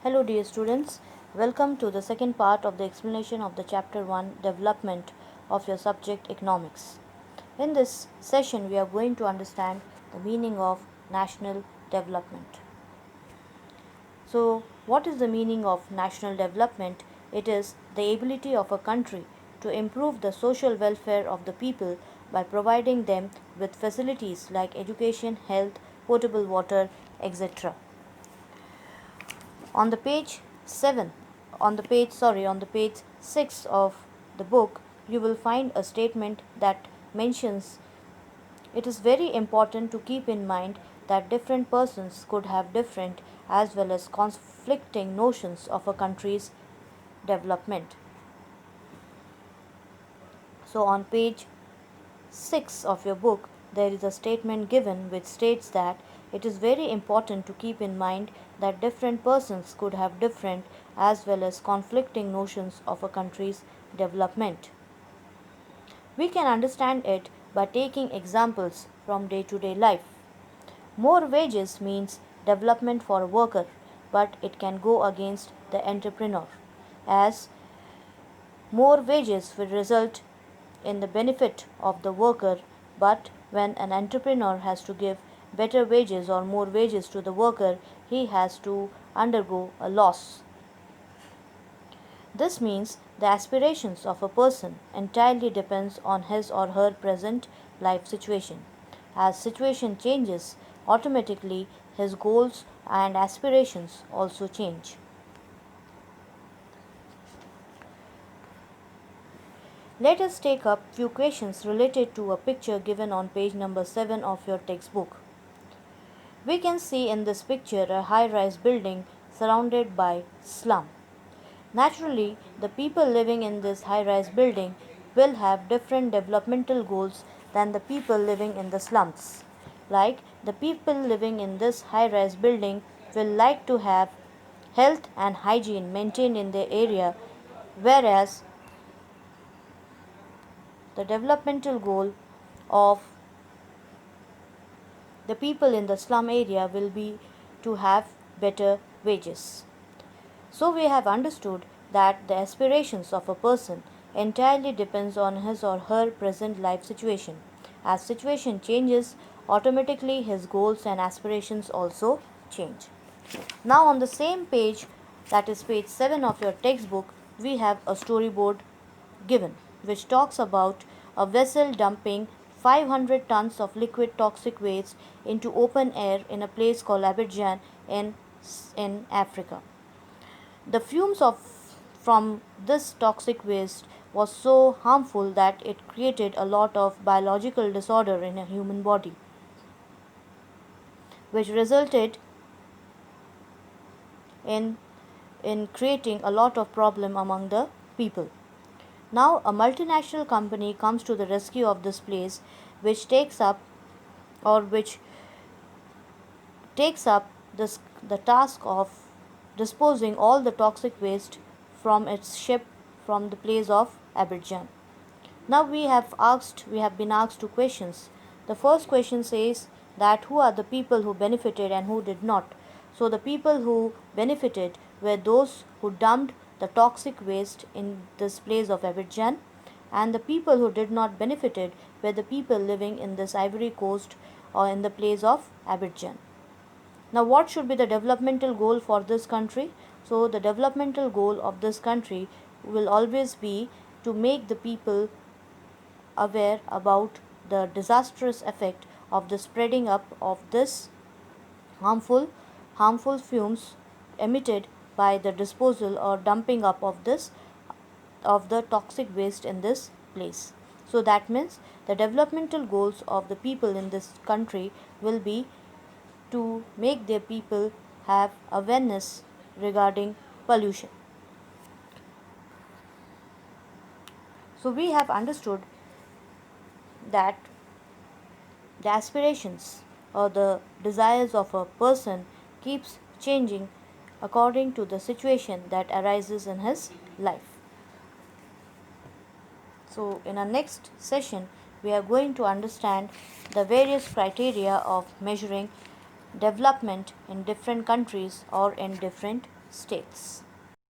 Hello dear students, welcome to the second part of the explanation of the chapter 1 development of your subject economics. In this session we are going to understand the meaning of national development. So what is the meaning of national development? It is the ability of a country to improve the social welfare of the people by providing them with facilities like education, health, potable water, etc. On the page 7 on the page 6 of the book, you will find a statement that mentions it is very important to keep in mind that different persons could have different as well as conflicting notions of a country's development. So on page 6 of your book, there is a statement given which states that it is very important to keep in mind that different persons could have different as well as conflicting notions of a country's development. We can understand it by taking examples from day to day life. More wages means development for a worker, but it can go against the entrepreneur, as more wages will result in the benefit of the worker, but when an entrepreneur has to give better wages or more wages to the worker, he has to undergo a loss. This means the aspirations of a person entirely depends on his or her present life situation. As situation changes, automatically his goals and aspirations also change. Let us take up few questions related to a picture given on page number 7 of your textbook. We can see in this picture a high-rise building surrounded by slum. Naturally, the people living in this high-rise building will have different developmental goals than the people living in the slums. Like the people living in this high-rise building will like to have health and hygiene maintained in their area, whereas the developmental goal of the people in the slum area will be to have better wages. So we have understood that the aspirations of a person entirely depends on his or her present life situation. As situation changes, automatically his goals and aspirations also change. Now on the same page, that is page 7 of your textbook, we have a storyboard given which talks about a vessel dumping 500 tons of liquid toxic waste into open air in a place called Abidjan in Africa. The fumes from this toxic waste was so harmful that it created a lot of biological disorder in a human body, which resulted in creating a lot of problem among the people. Now a multinational company comes to the rescue of this place, which takes up or which takes up the task of disposing all the toxic waste from its ship from the place of Abidjan. Now we have been asked two questions. The first question says that who are the people who benefited and who did not. So the people who benefited were those who dumped the toxic waste in this place of Abidjan, and the people who did not benefited were the people living in this Ivory Coast or in the place of Abidjan. Now what should be the developmental goal for this country? So the developmental goal of this country will always be to make the people aware about the disastrous effect of the spreading up of this harmful fumes emitted by the disposal or dumping up of the toxic waste in this place. So that means the developmental goals of the people in this country will be to make their people have awareness regarding pollution. So we have understood that the aspirations or the desires of a person keeps changing according to the situation that arises in his life. So in our next session we are going to understand the various criteria of measuring development in different countries or in different States.